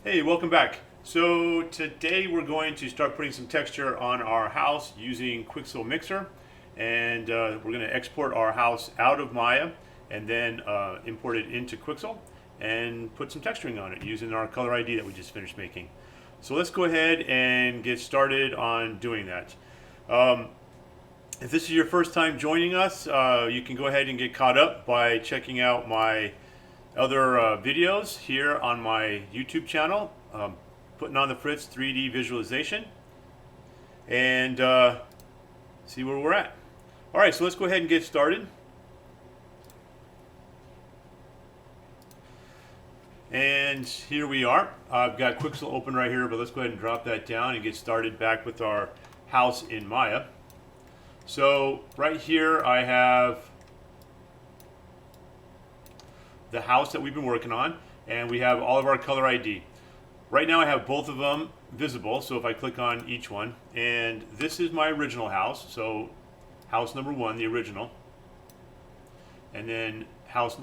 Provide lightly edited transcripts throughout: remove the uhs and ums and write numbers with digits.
Hey, welcome back. So today we're going to start putting some texture on our house using Quixel MIxer, and we're going to export our house out of Maya and then import it into Quixel and put some texturing on it using our ColorID that we just finished making. So let's go ahead and get started on doing that. If this is your first time joining us, you can go ahead and get caught up by checking out my other videos here on my YouTube channel, putting on the Fritz 3D visualization, and see where we're at. All right, so let's go ahead and get started. And here we are. I've got Quixel open right here, but let's go ahead and drop that down and get started back with our house in Maya. So right here I have the house that we've been working on, and we have all of our ColorID. Right now I have both of them visible, so if I click on each one, and this is my original house, so house number one, the original, and then house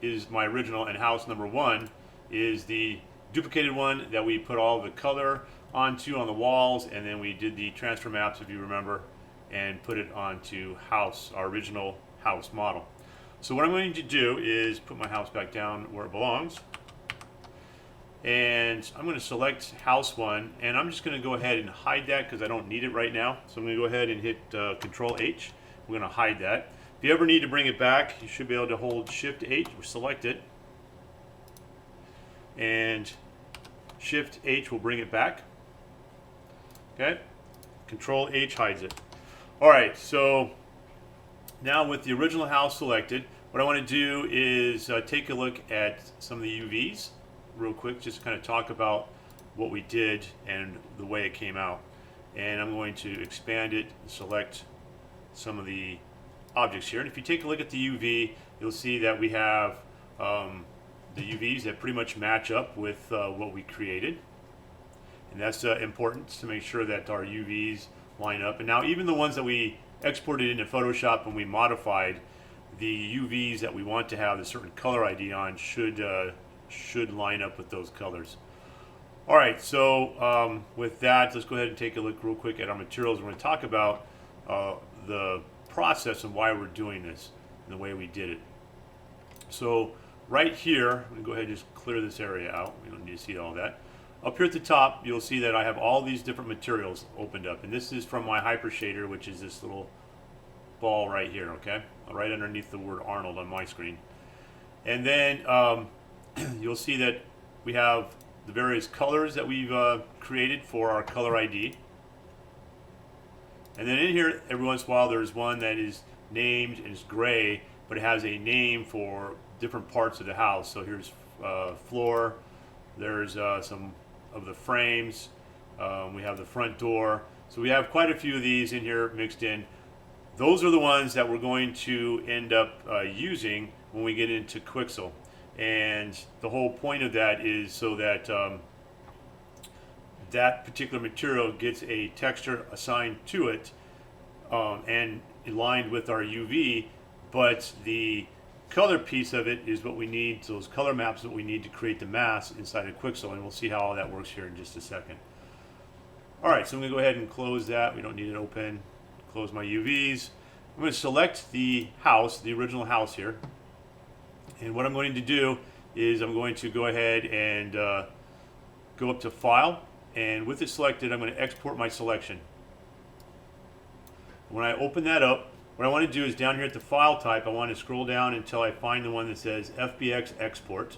is my original, and house number one is the duplicated one that we put all the color onto on the walls, and then we did the transfer maps, if you remember, and put it onto house, our original house model. So what I'm going to do is put my house back down where it belongs, and I'm going to select house one, and I'm just going to go ahead and hide that because I don't need it right now. So I'm going to go ahead and hit Control H. We're going to hide that. If you ever need to bring it back, you should be able to hold Shift H or select it, and Shift H will bring it back. Okay, Control H hides it. All right, so now with the original house selected, what I want to do is take a look at some of the UVs real quick, just to kind of talk about what we did and the way it came out. And I'm going to expand it and select some of the objects here. And if you take a look at the UV, you'll see that we have the UVs that pretty much match up with what we created. And that's important to make sure that our UVs line up. And now even the ones that we exported into Photoshop and we modified, the UVs that we want to have a certain color ID on should line up with those colors. All right, so with that, let's go ahead and take a look real quick at our materials. We're going to talk about the process and why we're doing this and the way we did it. So right here, I'm going to go ahead and just clear this area out. We don't need to see all that. Up here at the top, you'll see that I have all these different materials opened up, and this is from my hyper shader, which is this little ball right here, okay? Right underneath the word Arnold on my screen. And then you'll see that we have the various colors that we've created for our ColorID. And then in here, every once in a while, there's one that is named and is gray, but it has a name for different parts of the house. So here's floor, there's some of the frames, we have the front door. So we have quite a few of these in here mixed in. Those are the ones that we're going to end up using when we get into Quixel. And the whole point of that is so that that particular material gets a texture assigned to it and aligned with our UV, but the color piece of it is what we need, so those color maps that we need to create the mask inside of Quixel, and we'll see how all that works here in just a second. All right, so I'm going to go ahead and close that. We don't need it open. Close my UVs. I'm going to select the house, the original house here, and what I'm going to do is I'm going to go ahead and go up to File, and with it selected, I'm going to export my selection. When I open that up, what I want to do is down here at the file type, I want to scroll down until I find the one that says FBX Export.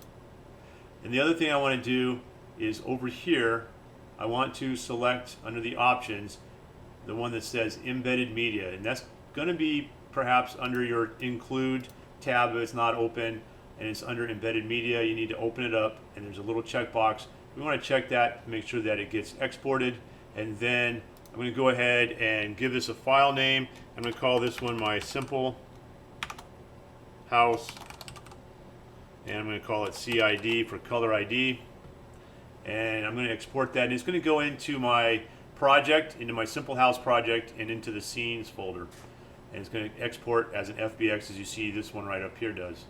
And the other thing I want to do is over here, I want to select under the options the one that says Embedded Media. And that's going to be perhaps under your Include tab if it's not open, and it's under Embedded Media. You need to open it up, and there's a little checkbox. We want to check that to make sure that it gets exported, and then I'm going to go ahead and give this a file name. I'm going to call this one my simple house, and I'm going to call it CID for ColorID, and I'm going to export that, and it's going to go into my project, into my simple house project, and into the scenes folder, and it's going to export as an FBX, as you see this one right up here does.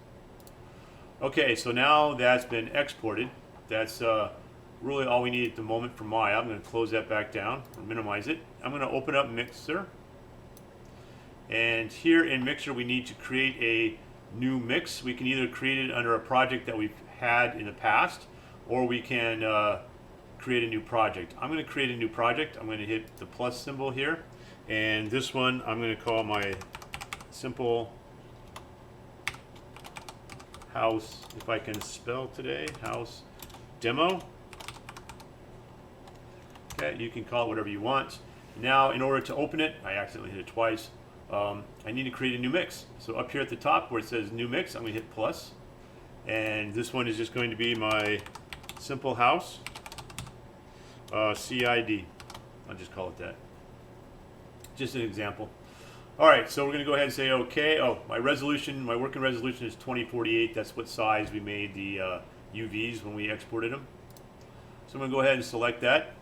Okay, so now that's been exported, That's really all we need at the moment for Maya. I'm going to close that back down or minimize it. I'm going to open up Mixer. And here in Mixer, we need to create a new mix. We can either create it under a project that we've had in the past, or we can create a new project. I'm going to create a new project. I'm going to hit the plus symbol here. And this one, I'm going to call my simple house, if I can spell today, house demo. Okay, you can call it whatever you want. Now, in order to open it, I accidentally hit it twice. I need to create a new mix. So up here at the top where it says new mix, I'm going to hit plus. And this one is just going to be my simple house CID. I'll just call it that. Just an example. All right, so we're going to go ahead and say OK. Oh, my resolution, my working resolution is 2048. That's what size we made the UVs when we exported them. So I'm going to go ahead and select that.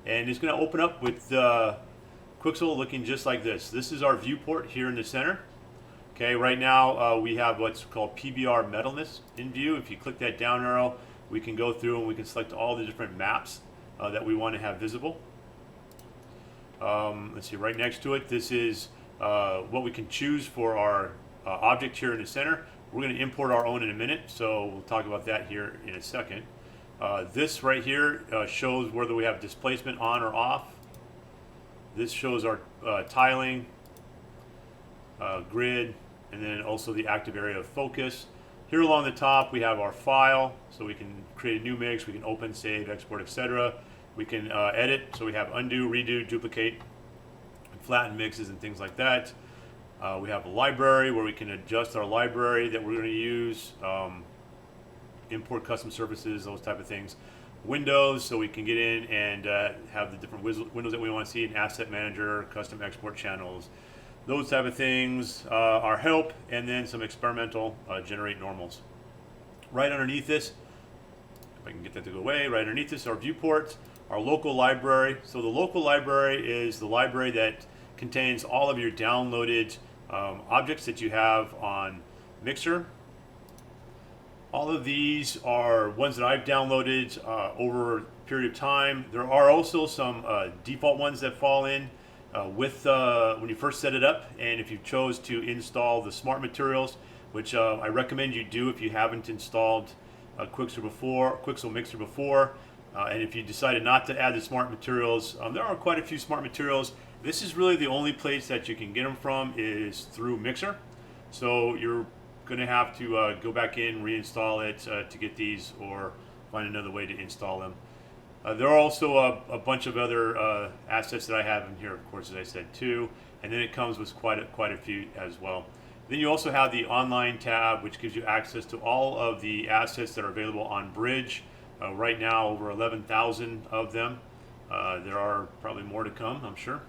And it's going to open up with Quixel looking just like this. This is our viewport here in the center. Okay, right now we have what's called PBR metalness in view. If you click that down arrow, we can go through and we can select all the different maps that we want to have visible. Let's see, right next to it, this is what we can choose for our object here in the center. We're going to import our own in a minute, so we'll talk about that here in a second. This right here shows whether we have displacement on or off. This shows our tiling, grid, and then also the active area of focus. Here along the top we have our file, so we can create a new mix, we can open, save, export, etc. We can edit, so we have undo, redo, duplicate, flatten mixes and things like that. We have a library where we can adjust our library that we're going to use, import custom services, those type of things. Windows, so we can get in and have the different windows that we want to see, an asset manager, custom export channels, those type of things. Our help, and then some experimental generate normals. Right underneath this, if I can get that to go away, right underneath this are viewports, our local library. So the local library is the library that contains all of your downloaded objects that you have on Mixer. All of these are ones that I've downloaded over a period of time. There are also some default ones that fall in with when you first set it up, and if you chose to install the smart materials, which I recommend you do if you haven't installed Quixel MIxer before, and if you decided not to add the smart materials, there are quite a few smart materials. This is really the only place that you can get them from is through Mixer. So you're going to have to go back in, reinstall it to get these, or find another way to install them. There are also a bunch of other assets that I have in here, of course, as I said, too. And then it comes with quite a few as well. Then you also have the online tab, which gives you access to all of the assets that are available on Bridge. Right now, over 11,000 of them. There are probably more to come, I'm sure.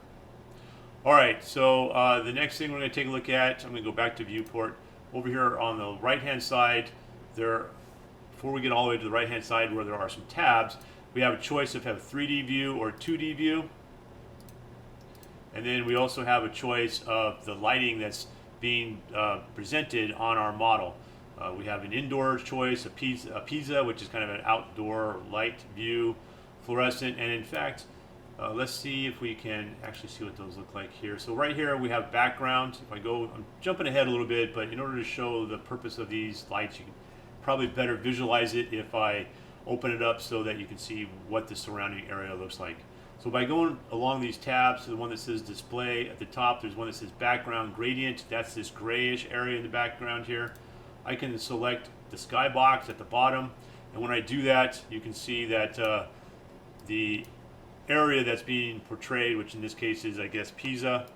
All right, so the next thing we're going to take a look at, I'm going to go back to Viewport. Over here on the right-hand side, before we get all the way to the right-hand side where there are some tabs, we have a choice of have 3D view or 2D view. And then we also have a choice of the lighting that's being presented on our model. We have an indoor choice, a Pisa, which is kind of an outdoor light view, fluorescent, and in fact, let's see if we can actually see what those look like here. So right here we have background. If I go, I'm jumping ahead a little bit, but in order to show the purpose of these lights, you can probably better visualize it if I open it up so that you can see what the surrounding area looks like. So by going along these tabs, to the one that says display at the top, there's one that says background gradient. That's this grayish area in the background here. I can select the skybox at the bottom, and when I do that, you can see that the area that's being portrayed, which in this case is, I guess, Pisa,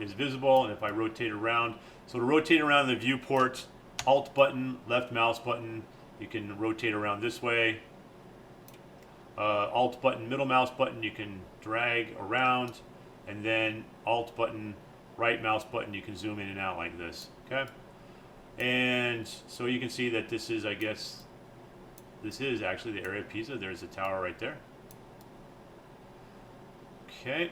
is visible. And if I rotate around, so to rotate around the viewport, Alt button, left mouse button, you can rotate around this way. Alt button, middle mouse button, you can drag around, and then Alt button, right mouse button, you can zoom in and out like this. Okay, and so you can see that this is, I guess, this is actually the area of Pisa. There's the tower right there. Okay,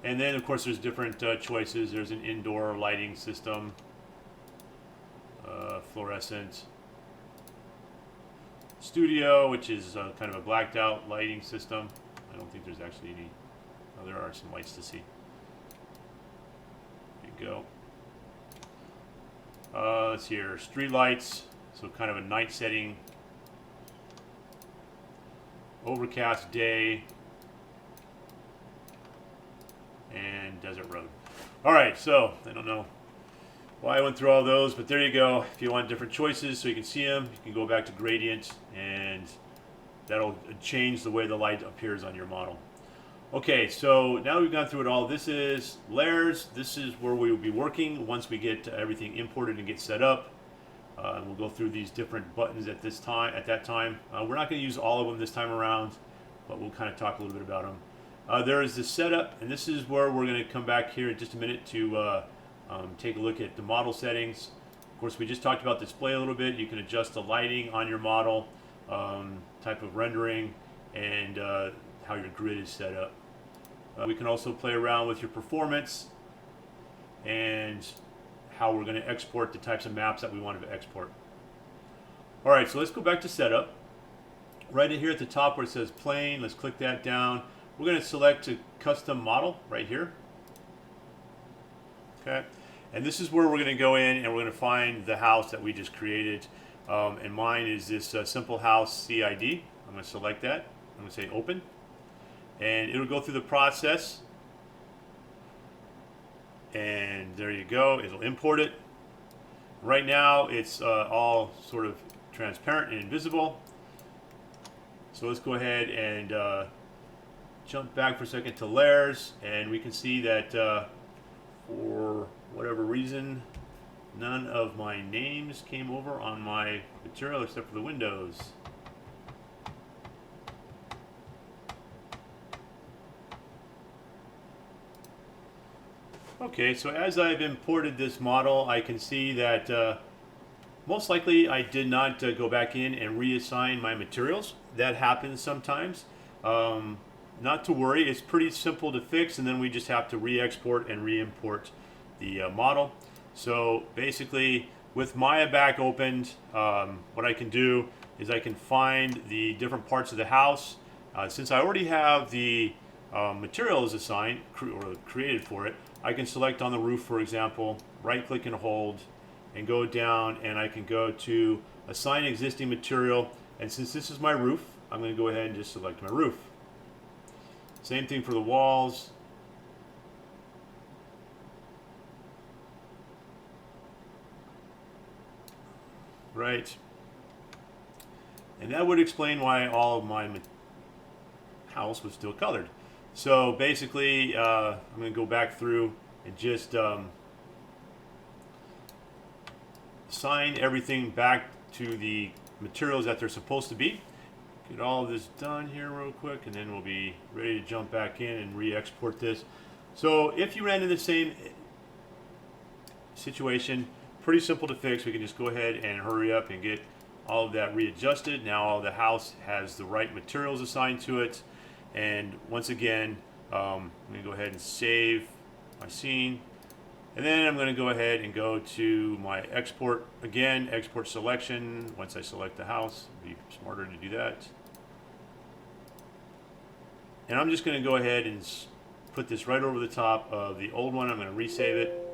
and then of course there's different choices. There's an indoor lighting system, fluorescent, studio, which is kind of a blacked out lighting system. I don't think there's actually any. Oh, there are some lights to see. There you go. Let's see here, street lights, so kind of a night setting, overcast day, and desert road. All right, so I don't know why I went through all those, but there you go. If you want different choices so you can see them, you can go back to gradient, and that'll change the way the light appears on your model. Okay, so now we've gone through it all. This is layers. This is where we will be working once we get everything imported and get set up. We'll go through these different buttons at this time. At that time, we're not going to use all of them this time around, but we'll kind of talk a little bit about them. There is the setup, and this is where we're going to come back here in just a minute to take a look at the model settings. Of course, we just talked about display a little bit. You can adjust the lighting on your model, type of rendering, and how your grid is set up. We can also play around with your performance and how we're going to export the types of maps that we want to export. All right, so let's go back to setup. Right here at the top where it says plane, let's click that down. We're going to select a custom model right here. Okay, and this is where we're going to go in and we're going to find the house that we just created. And mine is this simple house CID. I'm going to select that. I'm going to say open. And it'll go through the process. And there you go. It'll import it. Right now, it's all sort of transparent and invisible. So let's go ahead and jump back for a second to layers. And we can see that for whatever reason, none of my names came over on my material except for the windows. Okay, so as I've imported this model, I can see that most likely I did not go back in and reassign my materials. That happens sometimes. Not to worry, it's pretty simple to fix, and then we just have to re-export and re-import the model. So basically, with Maya back opened, what I can do is I can find the different parts of the house. Since I already have the materials assigned or created for it, I can select on the roof, for example, right click and hold, and go down, and I can go to assign existing material. And since this is my roof, I'm going to go ahead and just select my roof. Same thing for the walls. Right. And that would explain why all of my house was still colored. So basically, I'm going to go back through and just assign everything back to the materials that they're supposed to be. Get all of this done here real quick, and then we'll be ready to jump back in and re-export this. So if you ran into the same situation, pretty simple to fix. We can just go ahead and hurry up and get all of that readjusted. Now all the house has the right materials assigned to it. And once again, I'm going to go ahead and save my scene. And then I'm going to go ahead and go to my export again, export selection. Once I select the house, it'd be smarter to do that. And I'm just going to go ahead and put this right over the top of the old one. I'm going to resave it.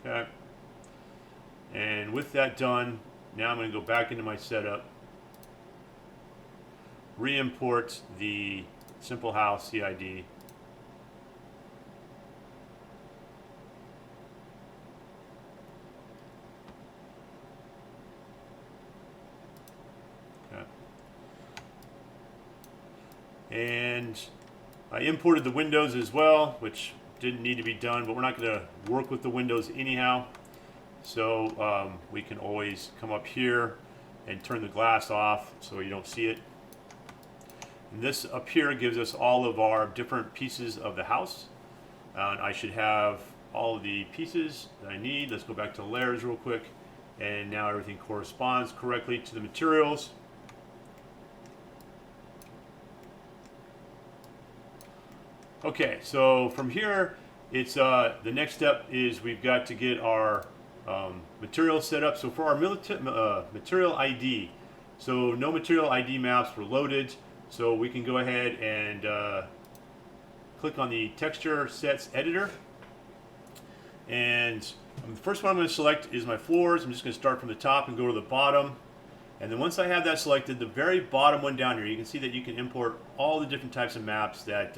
Okay. And with that done, now I'm going to go back into my setup, re-import the simple house CID. Okay. And I imported the windows as well, which didn't need to be done, but we're not going to work with the windows anyhow. So we can always come up here and turn the glass off so you don't see it. And this up here gives us all of our different pieces of the house. And I should have all of the pieces that I need. Let's go back to layers real quick. And now everything corresponds correctly to the materials. Okay, so from here, it's the next step is we've got to get our material setup. So for our material ID, so no material ID maps were loaded, so we can go ahead and click on the texture sets editor. And the first one I'm going to select is my floors. I'm just going to start from the top and go to the bottom. And then once I have that selected, the very bottom one down here, you can see that you can import all the different types of maps that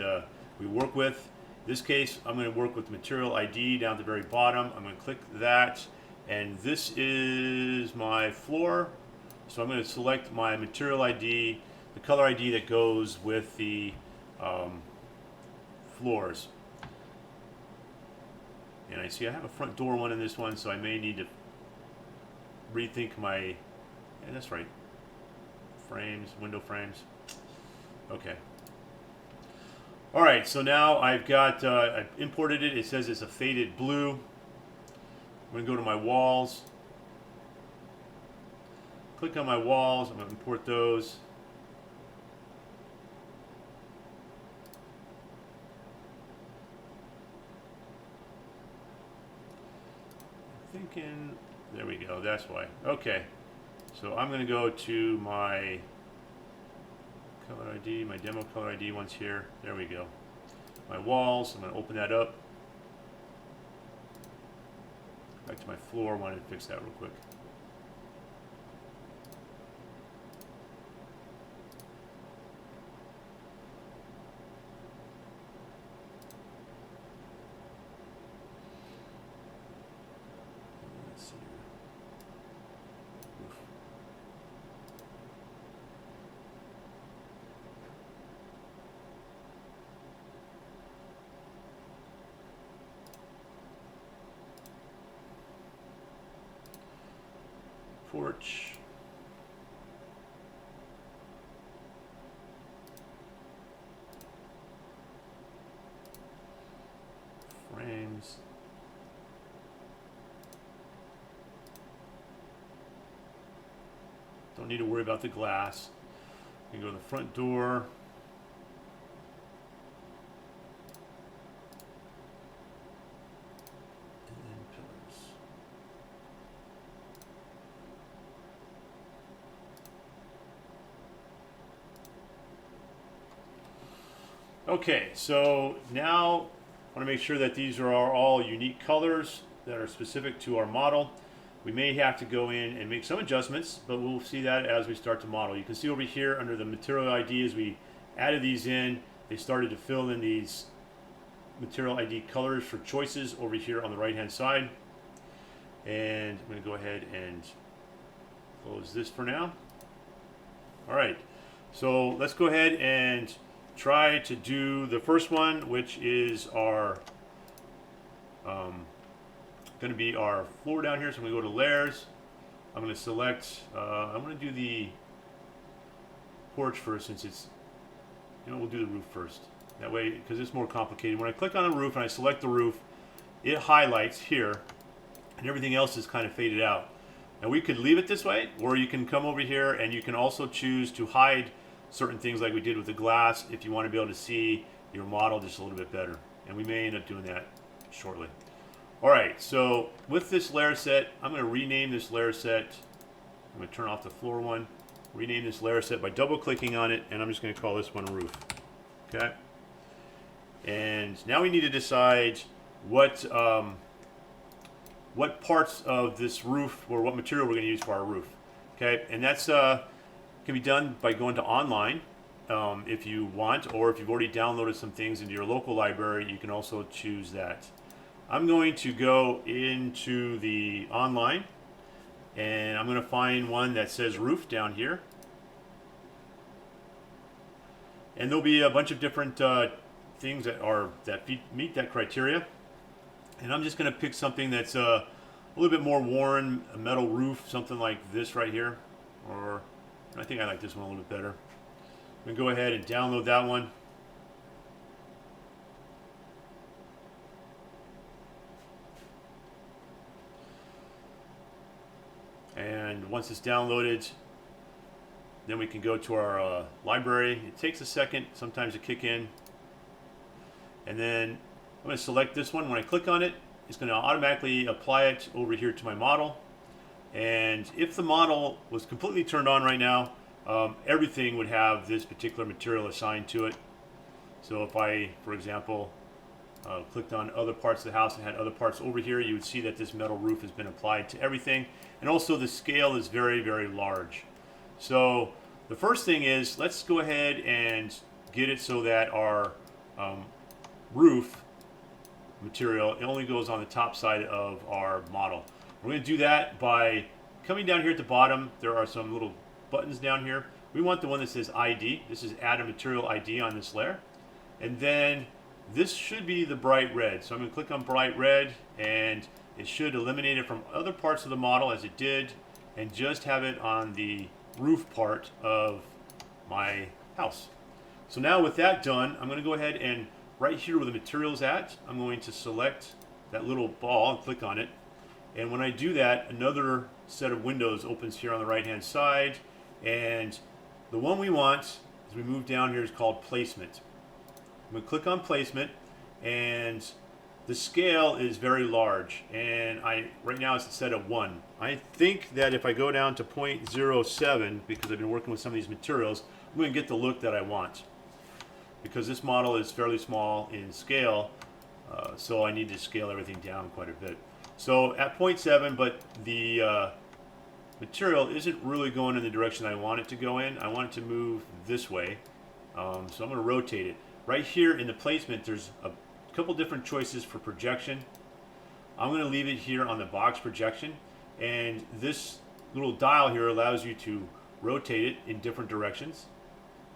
we work with. In this case, I'm going to work with material ID down at the very bottom. I'm going to click that, and this is my floor. So I'm going to select my material ID, the color ID that goes with the floors. And I see I have a front door one in this one, so I may need to rethink my, yeah, that's right, frames, window frames. Okay. All right, so now I've got, I've imported it. It says it's a faded blue. I'm going to go to my walls. Click on my walls. I'm going to import those. Thinking, there we go, that's why. Okay, so I'm going to go to my color ID, my demo color ID one's here. There we go. My walls, I'm going to open that up. Back to my floor, wanted to fix that real quick. Porch. Frames. Don't need to worry about the glass. You can go to the front door. Okay, so now I want to make sure that these are all unique colors that are specific to our model. We may have to go in and make some adjustments, but we'll see that as we start to model. You can see over here under the material ID, as we added these in, they started to fill in these material ID colors for choices over here on the right hand side. And I'm going to go ahead and close this for now. All right, so let's go ahead and try to do the first one, which is our going to be our floor down here. So I'm going to go to layers. I'm going to select, I'm going to do the porch first, since it's, you know, we'll do the roof first. That way, because it's more complicated. When I click on the roof and I select the roof, it highlights here, and everything else is kind of faded out. Now we could leave it this way, or you can come over here and you can also choose to hide certain things like we did with the glass if you want to be able to see your model just a little bit better. And we may end up doing that shortly. Alright, so with this layer set, I'm going to rename this layer set. I'm going to turn off the floor one. Rename this layer set by double clicking on it, and I'm just going to call this one roof. Okay? And now we need to decide what parts of this roof, or what material we're going to use for our roof. Okay? And that's can be done by going to online if you want, or if you've already downloaded some things into your local library, you can also choose that. I'm going to go into the online, and I'm going to find one that says roof down here. And there'll be a bunch of different things that meet that criteria. And I'm just going to pick something that's a little bit more worn, a metal roof, something like this right here, or I think I like this one a little bit better. I'm going to go ahead and download that one. And once it's downloaded, then we can go to our library. It takes a second sometimes to kick in. And then I'm going to select this one. When I click on it, it's going to automatically apply it over here to my model. And if the model was completely turned on right now, everything would have this particular material assigned to it. So if I, for example, clicked on other parts of the house and had other parts over here, you would see that this metal roof has been applied to everything. And also the scale is very, very large. So the first thing is, let's go ahead and get it so that our roof material, it only goes on the top side of our model. We're going to do that by coming down here at the bottom. There are some little buttons down here. We want the one that says ID. This is add a material ID on this layer. And then this should be the bright red. So I'm going to click on bright red, and it should eliminate it from other parts of the model as it did, and just have it on the roof part of my house. So now with that done, I'm going to go ahead and right here where the material is at, I'm going to select that little ball and click on it. And when I do that, another set of windows opens here on the right hand side, and the one we want as we move down here is called placement. I'm going to click on placement, and the scale is very large, and right now it's set at 1. I think that if I go down to 0.07, because I've been working with some of these materials, I'm going to get the look that I want. Because this model is fairly small in scale, so I need to scale everything down quite a bit. So at 0.7, but the material isn't really going in the direction I want it to go in. I want it to move this way, so I'm going to rotate it. Right here in the placement, there's a couple different choices for projection. I'm going to leave it here on the box projection, and this little dial here allows you to rotate it in different directions.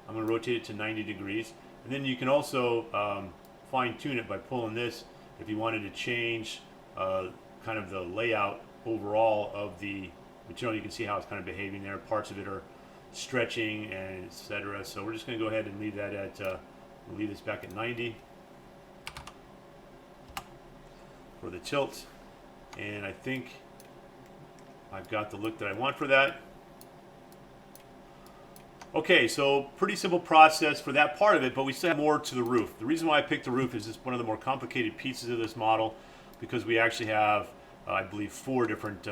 I'm going to rotate it to 90 degrees, and then you can also fine-tune it by pulling this if you wanted to change kind of the layout overall of the material. You can see how it's kind of behaving there. Parts of it are stretching and etc. So we're just going to go ahead and leave that at we'll leave this back at 90 for the tilt, and I think I've got the look that I want for that. Okay, so pretty simple process for that part of it, but we still have more to the roof. The reason why I picked the roof is it's one of the more complicated pieces of this model, because we actually have, I believe, 4 different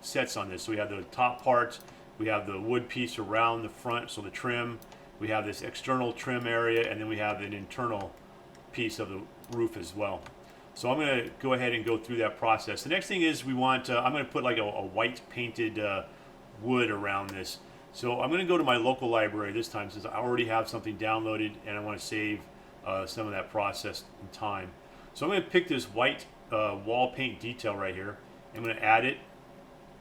sets on this. So we have the top part, we have the wood piece around the front, so the trim, we have this external trim area, and then we have an internal piece of the roof as well. So I'm going to go ahead and go through that process. The next thing is we want, I'm going to put like a white painted wood around this. So I'm going to go to my local library this time, since I already have something downloaded and I want to save some of that process in time. So I'm going to pick this white wall paint detail right here. I'm going to add it.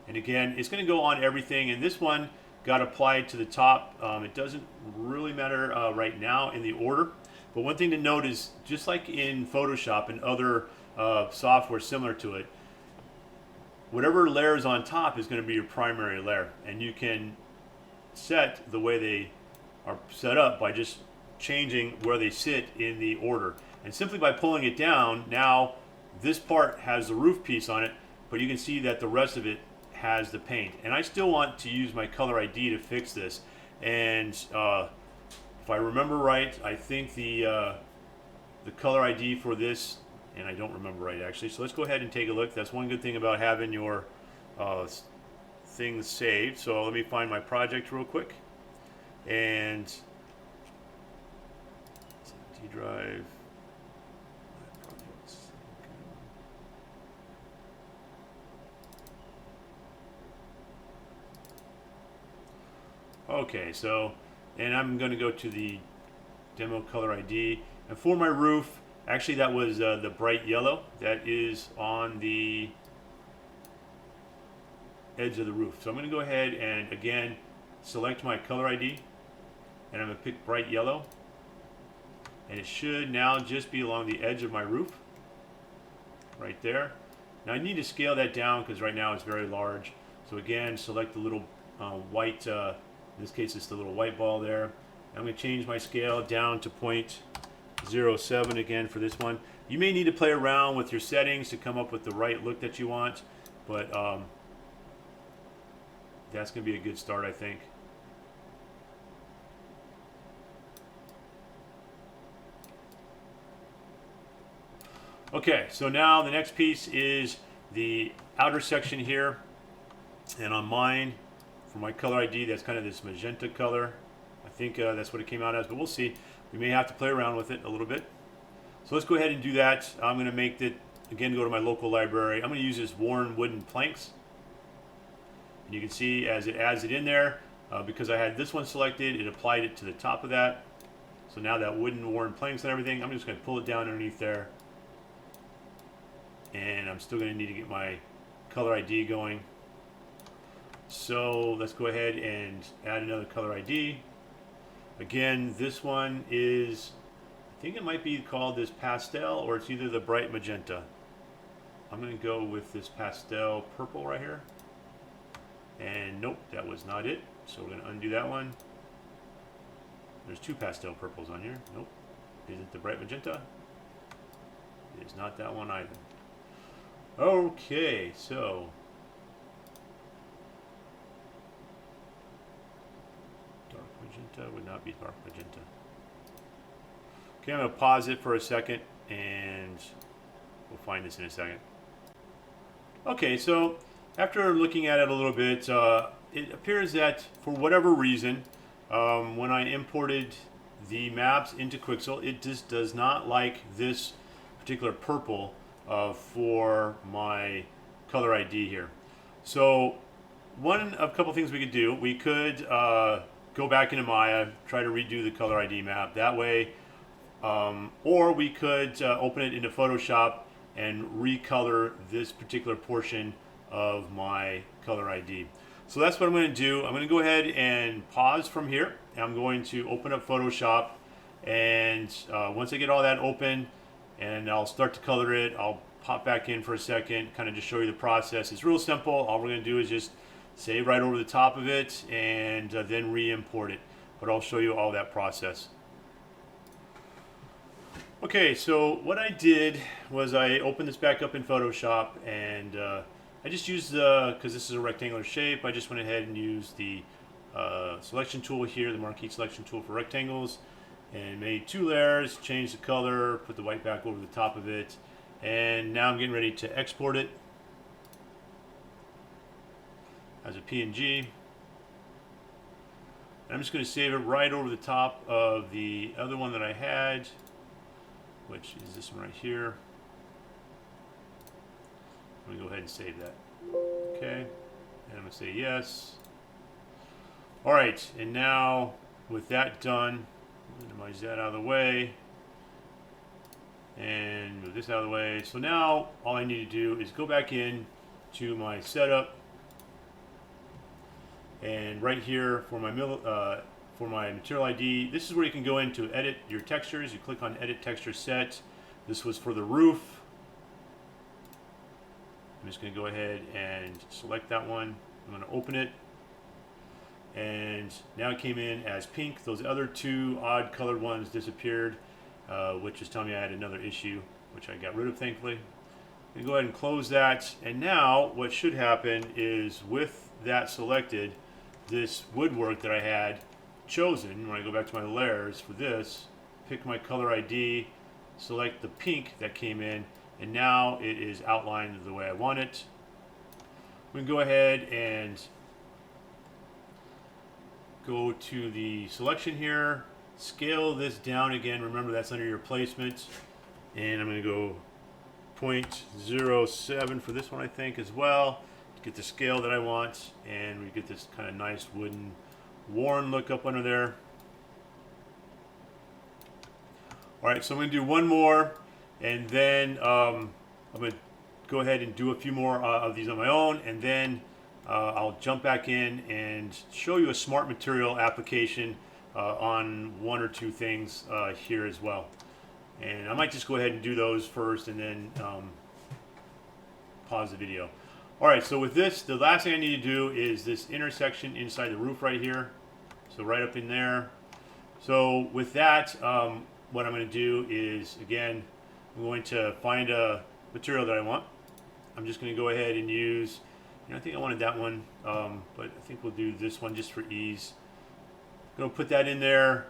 And again, it's going to go on everything. And this one got applied to the top. It doesn't really matter right now in the order. But one thing to note is, just like in Photoshop and other software similar to it, whatever layer is on top is going to be your primary layer. And you can set the way they are set up by just changing where they sit in the order. And simply by pulling it down, now this part has the roof piece on it, but you can see that the rest of it has the paint. And I still want to use my ColorID to fix this. And if I remember right, I think the ColorID for this, and I don't remember right actually, so let's go ahead and take a look. That's one good thing about having your things saved. So let me find my project real quick, and D drive. Okay, so, and I'm going to go to the demo ColorID, and for my roof, actually that was the bright yellow that is on the edge of the roof. So I'm going to go ahead and again select my ColorID, and I'm going to pick bright yellow, and it should now just be along the edge of my roof right there. Now I need to scale that down because right now it's very large. So again, select the little white, in this case it's the little white ball there. I'm going to change my scale down to 0.07 again for this one. You may need to play around with your settings to come up with the right look that you want, but that's going to be a good start, I think. Okay, so now the next piece is the outer section here. And on mine, for my color ID, that's kind of this magenta color. I think that's what it came out as, but we'll see. We may have to play around with it a little bit. So let's go ahead and do that. I'm going to make it, again, go to my local library. I'm going to use this worn wooden planks. And you can see as it adds it in there, because I had this one selected, it applied it to the top of that. So now that wooden worn planks and everything, I'm just going to pull it down underneath there. And I'm still going to need to get my color ID going. So let's go ahead and add another color ID. Again, this one is, I think it might be called this pastel, or it's either the bright magenta. I'm going to go with this pastel purple right here. And nope, that was not it. So we're going to undo that one. There's two pastel purples on here. Nope. Is it the bright magenta? It is not that one either. Okay, so dark magenta would not be dark magenta. Okay, I'm going to pause it for a second and we'll find this in a second. Okay, so after looking at it a little bit, it appears that for whatever reason, when I imported the maps into Quixel, it just does not like this particular purple for my color ID here. So one of a couple things we could do, we could go back into Maya, try to redo the color ID map that way, or we could open it into Photoshop and recolor this particular portion of my color ID. So that's what I'm going to do. I'm going to go ahead and pause from here. I'm going to open up Photoshop, and once I get all that open and I'll start to color it, I'll pop back in for a second, kind of just show you the process. It's real simple. All we're going to do is just save right over the top of it and then re-import it. But I'll show you all that process. Okay, so what I did was I opened this back up in Photoshop, and I just used because this is a rectangular shape, I just went ahead and used the selection tool here, the marquee selection tool for rectangles, and made two layers, changed the color, put the white back over the top of it, and now I'm getting ready to export it as a PNG. And I'm just going to save it right over the top of the other one that I had, which is this one right here. I'm going to go ahead and save that. Okay, and I'm going to say yes. Alright, and now with that done, minimize that out of the way and move this out of the way. So now all I need to do is go back in to my setup, and right here for my material ID, this is where you can go in to edit your textures. You click on edit texture set. This was for the roof. I'm just going to go ahead and select that one. I'm going to open it, and now it came in as pink. Those other two odd colored ones disappeared, which is telling me I had another issue, which I got rid of, thankfully. I'm going to go ahead and close that, and now what should happen is with that selected, this woodwork that I had chosen, when I go back to my layers for this, pick my color ID, select the pink that came in, and now it is outlined the way I want it. We can go ahead and go to the selection here, scale this down again. Remember, that's under your placement, and I'm going to go 0.07 for this one, I think, as well, to get the scale that I want, and we get this kind of nice wooden worn look up under there. Alright, so I'm going to do one more, and then I'm going to go ahead and do a few more of these on my own, and then I'll jump back in and show you a smart material application on one or two things here as well. And I might just go ahead and do those first and then pause the video. Alright, so with this, the last thing I need to do is this intersection inside the roof right here. So right up in there. So with that, what I'm going to do is, again, I'm going to find a material that I want. I'm just going to go ahead and use, I think I wanted that one, but I think we'll do this one just for ease. I'm going to put that in there.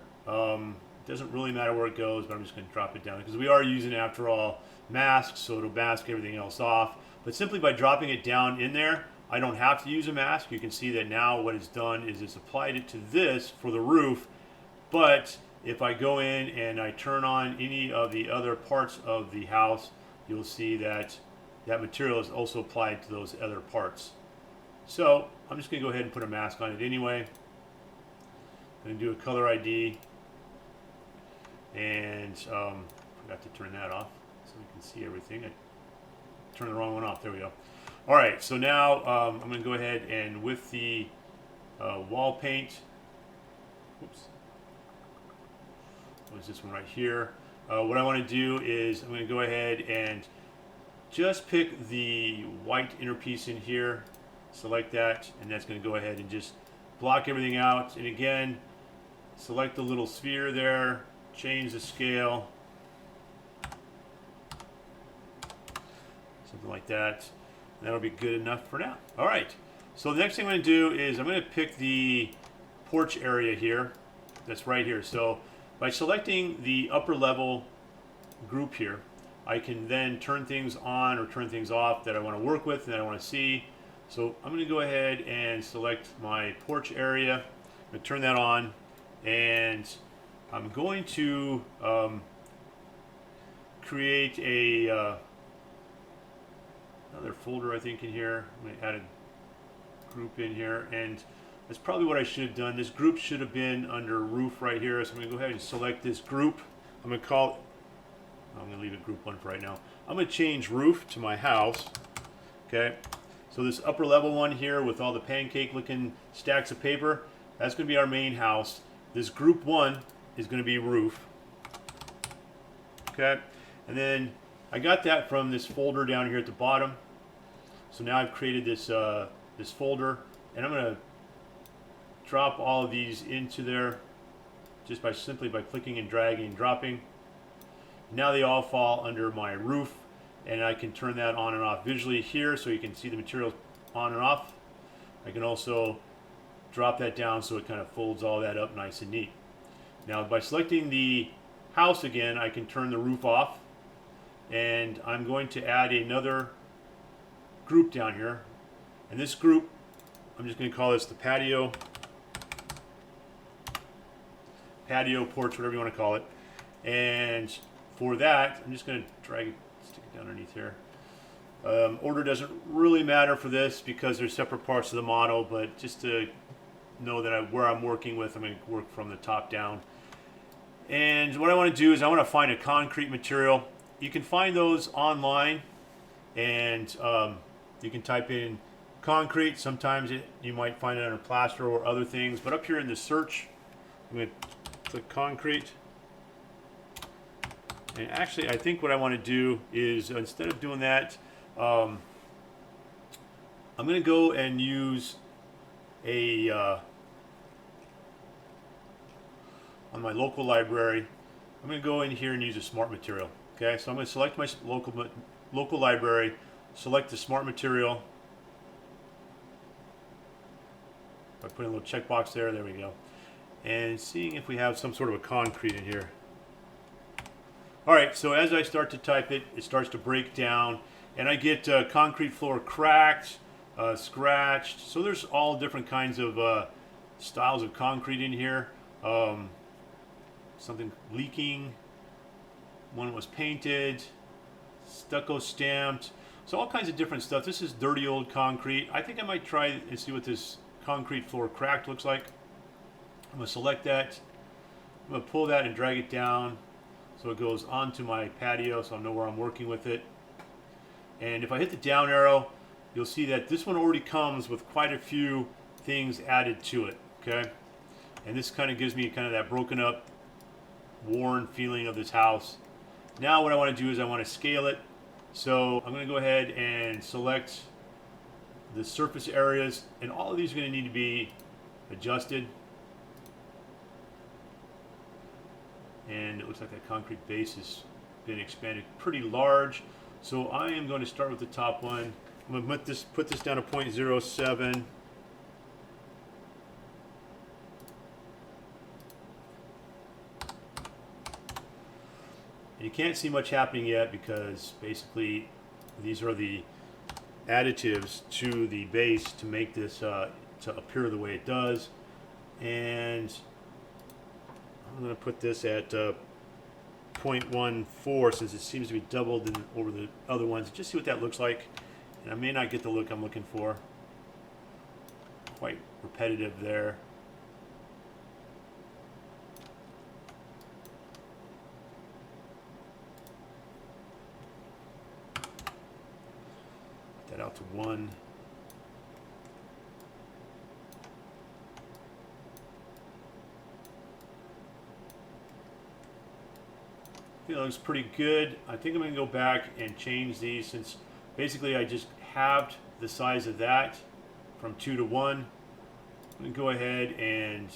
doesn't really matter where it goes, but I'm just going to drop it down because we are using, after all, masks, so it'll mask everything else off. But simply by dropping it down in there, I don't have to use a mask. You can see that now what it's done is it's applied it to this for the roof. But if I go in and I turn on any of the other parts of the house, you'll see that that material is also applied to those other parts. So I'm just going to go ahead and put a mask on it anyway. I'm going to do a color ID, and forgot to turn that off so we can see everything. I turned the wrong one off. There we go. All right, so now I'm going to go ahead and with the wall paint, oops, what is this one right here? What I want to do is I'm going to go ahead and just pick the white inner piece in here, select that, and that's going to go ahead and just block everything out. And again, select the little sphere there, change the scale, something like that. That'll be good enough for now. All right, so the next thing I'm going to do is I'm going to pick the porch area here, that's right here. So by selecting the upper level group here, I can then turn things on or turn things off that I want to work with and that I want to see. So I'm going to go ahead and select my porch area. I'm going to turn that on, and I'm going to create a another folder, I think, in here. I'm going to add a group in here, and that's probably what I should have done. This group should have been under roof right here. So I'm going to go ahead and select this group. I'm going to leave it group 1 for right now. I'm going to change roof to my house. Okay. So this upper level one here with all the pancake looking stacks of paper, that's going to be our main house. This group 1 is going to be roof. Okay. And then I got that from this folder down here at the bottom. So now I've created this this folder, and I'm going to drop all of these into there just by simply by clicking and dragging and dropping. Now they all fall under my roof, and I can turn that on and off visually here so you can see the material on and off. I can also drop that down so it kind of folds all that up nice and neat. Now by selecting the house again, I can turn the roof off, and I'm going to add another group down here. And this group, I'm just going to call this the patio porch, whatever you want to call it. And for that, I'm just going to drag it, stick it down underneath here. Order doesn't really matter for this because they're separate parts of the model, but just to know that where I'm working with, I'm going to work from the top down. And what I want to do is I want to find a concrete material. You can find those online, and you can type in concrete. Sometimes you might find it under plaster or other things, but up here in the search, I'm going to click concrete. And actually, I think what I want to do is, instead of doing that, I'm going to go and use a on my local library. I'm going to go in here and use a smart material. Okay, so I'm going to select my local library, select the smart material. By putting a little checkbox there, there we go. And seeing if we have some sort of a concrete in here. Alright, so as I start to type it, it starts to break down, and I get concrete floor cracked, scratched. So there's all different kinds of styles of concrete in here. Something leaking, one was painted, stucco stamped. So all kinds of different stuff. This is dirty old concrete. I think I might try and see what this concrete floor cracked looks like. I'm going to select that. I'm going to pull that and drag it down so it goes onto my patio so I know where I'm working with it. And if I hit the down arrow, you'll see that this one already comes with quite a few things added to it. Okay, and this kind of gives me kind of that broken up, worn feeling of this house. Now what I want to do is I want to scale it. So I'm going to go ahead and select the surface areas, and all of these are going to need to be adjusted. And it looks like that concrete base has been expanded pretty large. So I am going to start with the top one. I'm going to put this down to 0.07. You can't see much happening yet because basically these are the additives to the base to make this to appear the way it does. And I'm going to put this at 0.14 since it seems to be doubled over the other ones. Just see what that looks like. And I may not get the look I'm looking for. Quite repetitive there. Put that out to 1. It looks pretty good. I think I'm going to go back and change these since basically I just halved the size of that from 2 to 1. I'm going to go ahead and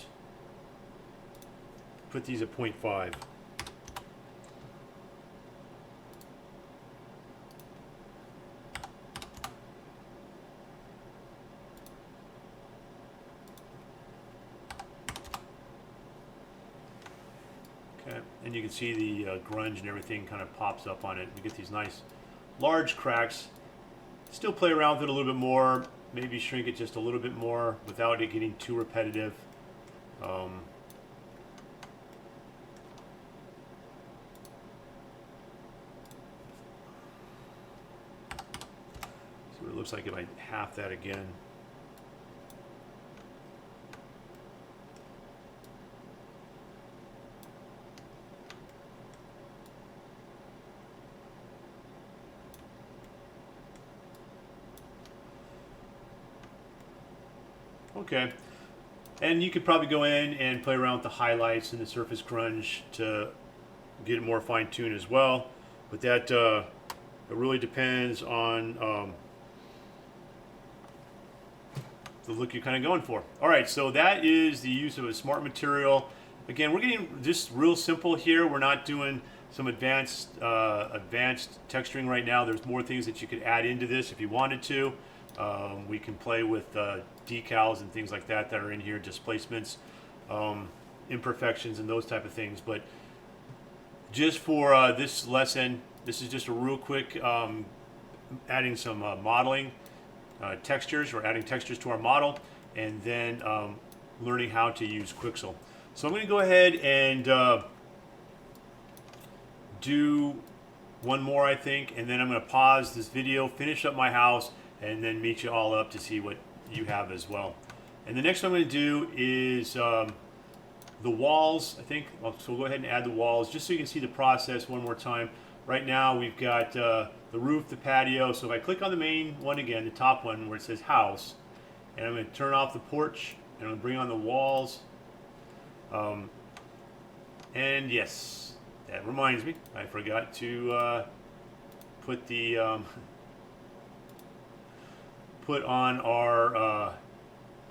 put these at 0.5. And you can see the grunge and everything kind of pops up on it. You get these nice large cracks. Still play around with it a little bit more, maybe shrink it just a little bit more without it getting too repetitive. See what it looks like if I half that again. Okay, and you could probably go in and play around with the highlights and the surface grunge to get it more fine-tuned as well. But that it really depends on the look you're kind of going for. All right, so that is the use of a smart material. Again, we're getting just real simple here. We're not doing some advanced texturing right now. There's more things that you could add into this if you wanted to. We can play with decals and things like that that are in here, displacements, imperfections, and those type of things. But just for this lesson, this is just a real quick adding some modeling textures, or adding textures to our model, and then learning how to use Quixel. So I'm going to go ahead and do one more, I think, and then I'm going to pause this video, finish up my house, and then meet you all up to see what you have as well. And the next one I'm going to do is the walls, I think. So we'll go ahead and add the walls just so you can see the process one more time. Right now we've got the roof, the patio. So if I click on the main one again, the top one where it says house, and I'm going to turn off the porch, and I'm going to bring on the walls. And yes, that reminds me, I forgot to put the put on our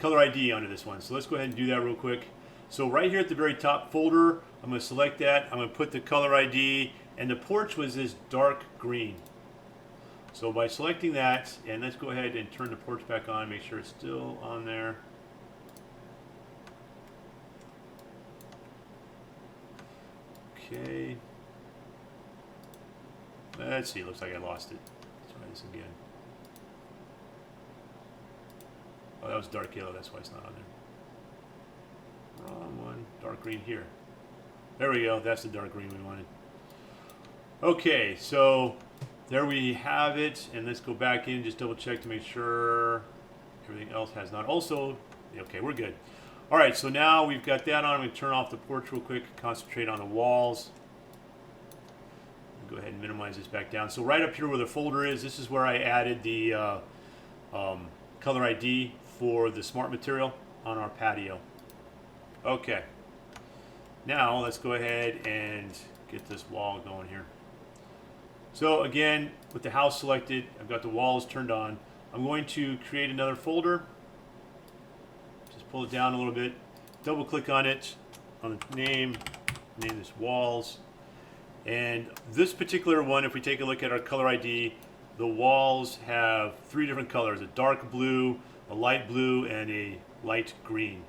ColorID onto this one. So let's go ahead and do that real quick. So right here at the very top folder, I'm going to select that. I'm going to put the ColorID, and the porch was this dark green. So by selecting that, and let's go ahead and turn the porch back on, make sure it's still on there. Okay. Let's see, looks like I lost it. Let's try this again. Oh, that was dark yellow, that's why it's not on there. Wrong one. Dark green here. There we go, that's the dark green we wanted. Okay, so there we have it, and let's go back in, just double check to make sure everything else has not. Also, okay, we're good. All right, so now we've got that on. I'm going to turn off the porch real quick, concentrate on the walls. Go ahead and minimize this back down. So right up here where the folder is, this is where I added the ColorID for the smart material on our patio. Okay, now let's go ahead and get this wall going here. So again, with the house selected, I've got the walls turned on. I'm going to create another folder. Just pull it down a little bit, double click on it, on the name this walls. And this particular one, if we take a look at our ColorID, the walls have 3 different colors: a dark blue, a light blue, and a light green.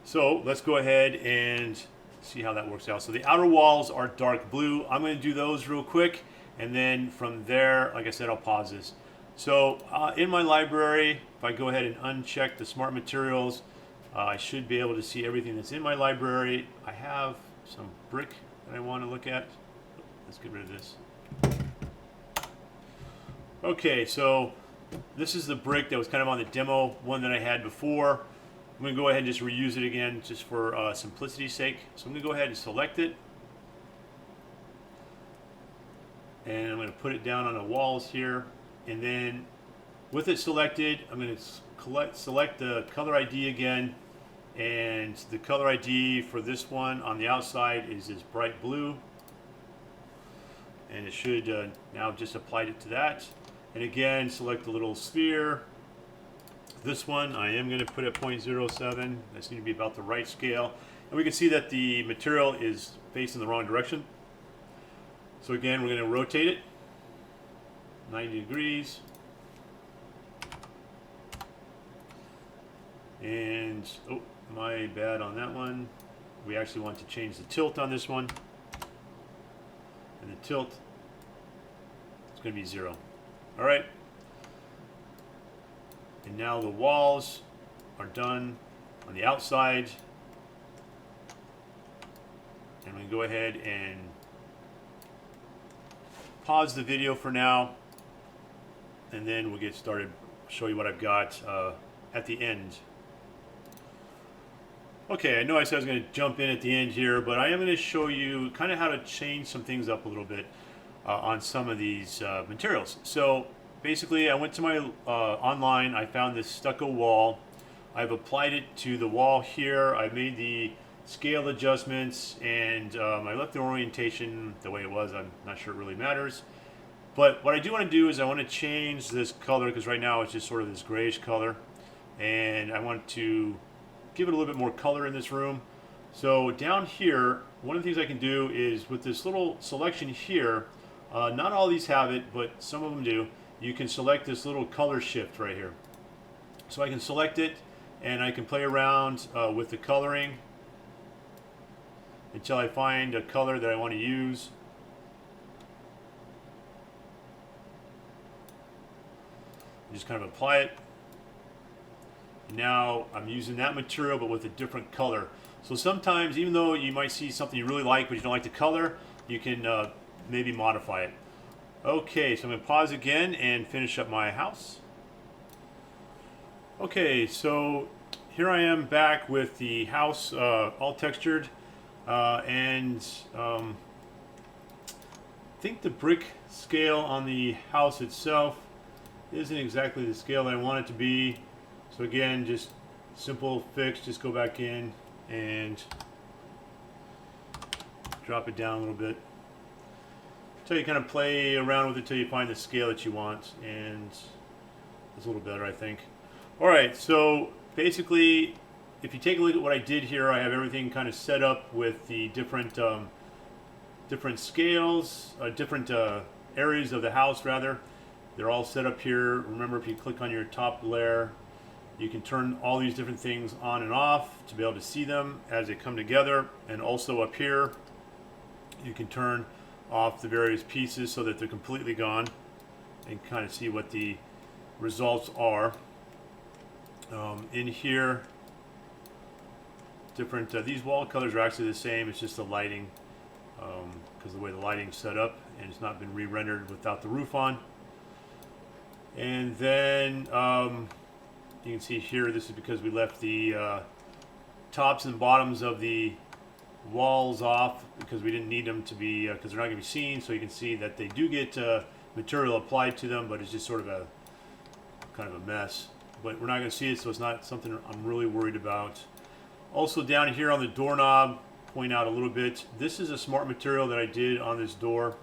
So let's go ahead and see how that works out. So the outer walls are dark blue. I'm going to do those real quick, and then from there, like I said, I'll pause this. So in my library, if I go ahead and uncheck the smart materials, I should be able to see everything that's in my library. I have some brick that I want to look at. Let's get rid of this. Okay, so this is the brick that was kind of on the demo one that I had before. I'm going to go ahead and just reuse it again just for simplicity's sake. So I'm going to go ahead and select it. And I'm going to put it down on the walls here. And then with it selected, I'm going to select the color ID again. And the color ID for this one on the outside is this bright blue. And it should now just apply it to that. And again, select the little sphere. This one I am going to put at 0.07. That's going to be about the right scale. And we can see that the material is facing the wrong direction. So again, we're going to rotate it 90 degrees. And, oh, my bad on that one. We actually want to change the tilt on this one. And the tilt is going to be 0. All right. And now the walls are done on the outside. And we can go ahead and pause the video for now. And then we'll get started. I'll show you what I've got at the end. Okay, I know I said I was going to jump in at the end here, but I am going to show you kind of how to change some things up a little bit on some of these materials. So basically, I went to my online, I found this stucco wall. I've applied it to the wall here. I made the scale adjustments, and I left the orientation the way it was. I'm not sure it really matters. But what I do want to do is I want to change this color, because right now it's just sort of this grayish color. And I want to give it a little bit more color in this room. So down here, one of the things I can do is with this little selection here, not all these have it, but some of them do. You can select this little color shift right here. So I can select it, and I can play around with the coloring until I find a color that I want to use. Just kind of apply it. Now I'm using that material but with a different color. So sometimes, even though you might see something you really like but you don't like the color, you can maybe modify it. Okay, so I'm going to pause again and finish up my house. Okay, so here I am back with the house all textured, and I think the brick scale on the house itself isn't exactly the scale that I want it to be. So again, just simple fix, just go back in and drop it down a little bit. So you kind of play around with it till you find the scale that you want, and it's a little better, I think. Alright, so basically, if you take a look at what I did here, I have everything kind of set up with the different different scales, different areas of the house rather. They're all set up here. Remember, if you click on your top layer, you can turn all these different things on and off to be able to see them as they come together. And also up here, you can turn off the various pieces so that they're completely gone and kind of see what the results are. In here, different, these wall colors are actually the same. It's just the lighting, because the way the lighting's set up, and it's not been re-rendered without the roof on. And then you can see here, this is because we left the tops and bottoms of the walls off because we didn't need them to be, because they're not going to be seen. So you can see that they do get material applied to them, but it's just sort of a kind of a mess. But we're not going to see it, so it's not something I'm really worried about. Also down here on the doorknob, point out a little bit, this is a smart material that I did on this door.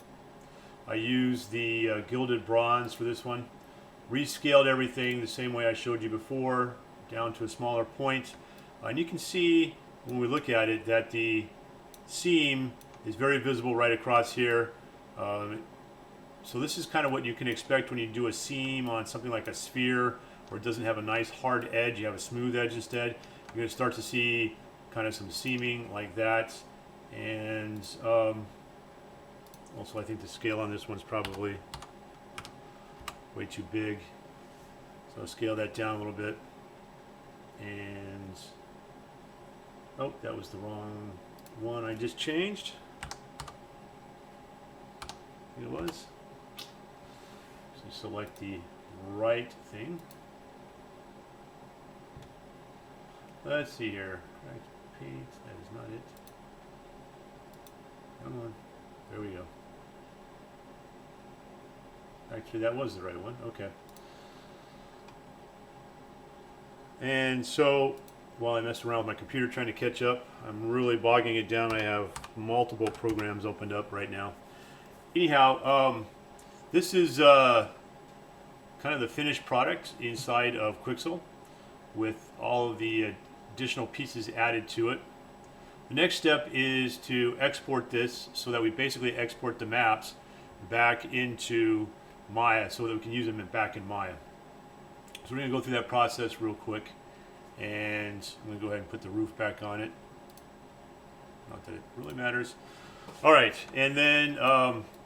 I used the gilded bronze for this one. Rescaled everything the same way I showed you before, down to a smaller point. And you can see when we look at it that the seam is very visible right across here. So this is kind of what you can expect when you do a seam on something like a sphere, where it doesn't have a nice hard edge, you have a smooth edge instead. You're going to start to see kind of some seaming like that. And also I think the scale on this one's probably way too big. So I'll scale that down a little bit. And, oh, that was the wrong one I just changed. I think it was. So select the right thing. Let's see here. Correct page. That is not it. Come on. There we go. Actually, that was the right one. Okay. And so, while I mess around with my computer trying to catch up, I'm really bogging it down. I have multiple programs opened up right now. Anyhow, this is kind of the finished product inside of Quixel with all of the additional pieces added to it. The next step is to export this so that we basically export the maps back into Maya so that we can use them back in Maya. So we're going to go through that process real quick, and I'm going to go ahead and put the roof back on it. Not that it really matters. All right, and then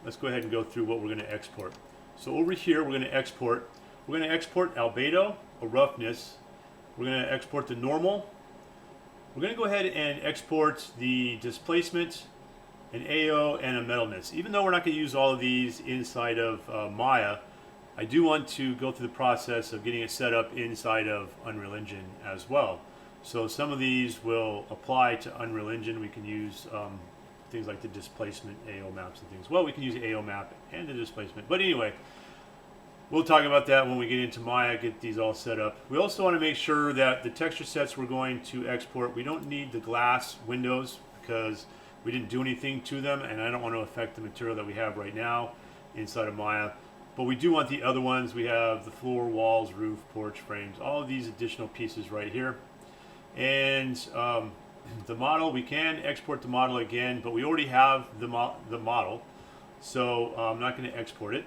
let's go ahead and go through what we're going to export. So over here, we're going to export albedo, or roughness. We're going to export the normal. We're going to go ahead and export the displacement, an AO, and a metalness. Even though we're not going to use all of these inside of Maya, I do want to go through the process of getting it set up inside of Unreal Engine as well. So some of these will apply to Unreal Engine. We can use things like the displacement AO maps and things. Well, we can use the AO map and the displacement. But anyway, we'll talk about that when we get into Maya, get these all set up. We also want to make sure that the texture sets we're going to export, we don't need the glass windows because we didn't do anything to them, and I don't want to affect the material that we have right now inside of Maya. But we do want the other ones. We have the floor, walls, roof, porch, frames, all of these additional pieces right here. And the model, we can export the model again, but we already have the model, so I'm not going to export it.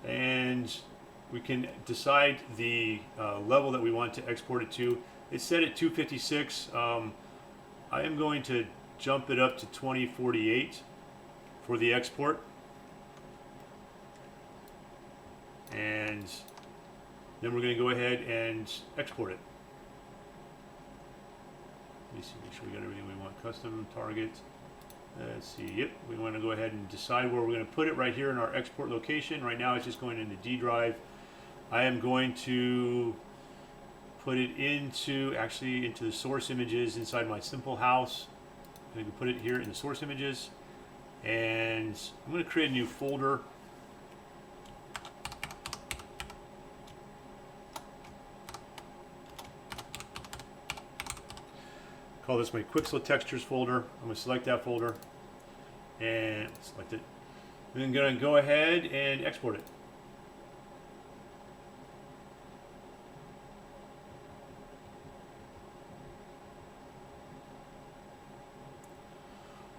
And we can decide the level that we want to export it to. It's set at 256. I am going to jump it up to 2048 for the export. And then we're going to go ahead and export it. Let me see, make sure we got everything we want. Custom, target. Let's see, yep, we want to go ahead and decide where we're going to put it right here in our export location. Right now it's just going into D drive. I am going to put it into the source images inside my simple house. I'm going to put it here in the source images. And I'm going to create a new folder. Call this my Quixel Textures folder. I'm going to select that folder and select it. Then I'm going to go ahead and export it.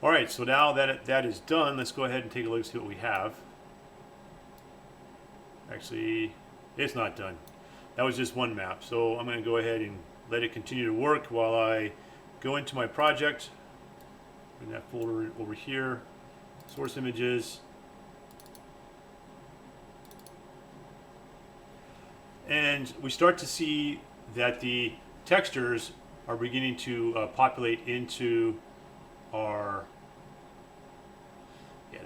All right, so now that that is done, let's go ahead and take a look and see what we have. Actually, it's not done. That was just one map. So I'm going to go ahead and let it continue to work while I go into my project, bring that folder over here, source images, and we start to see that the textures are beginning to populate into our,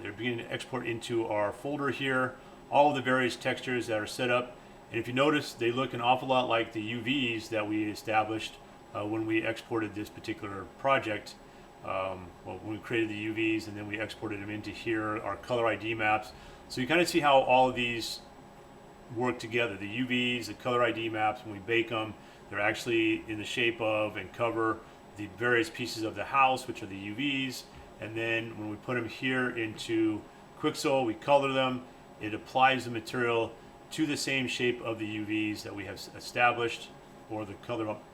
they're beginning to export into our folder here, all of the various textures that are set up. And if you notice, they look an awful lot like the UVs that we established when we exported this particular project. Well, when we created the UVs and then we exported them into here, our ColorID maps. So you kind of see how all of these work together. The UVs, the ColorID maps, when we bake them, they're actually in the shape of and cover the various pieces of the house, which are the UVs. And then when we put them here into Quixel, we color them. It applies the material to the same shape of the UVs that we have established, or the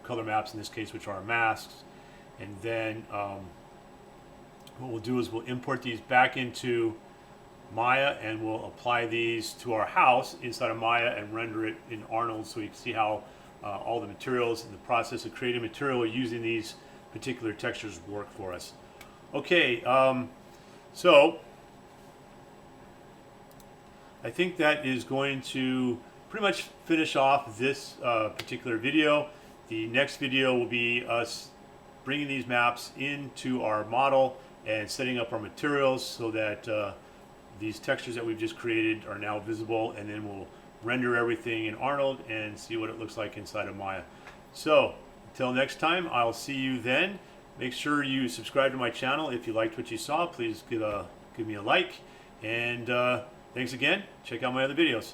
color maps in this case, which are masks. And then what we'll do is we'll import these back into Maya, and we'll apply these to our house inside of Maya and render it in Arnold, so you can see how all the materials and the process of creating material using these particular textures work for us. Okay, so I think that is going to pretty much finish off this particular video. The next video will be us bringing these maps into our model and setting up our materials so that these textures that we've just created are now visible, and then we'll render everything in Arnold and see what it looks like inside of Maya. So until next time, I'll see you then. Make sure you subscribe to my channel. If you liked what you saw, please give me a like, and thanks again. Check out my other videos.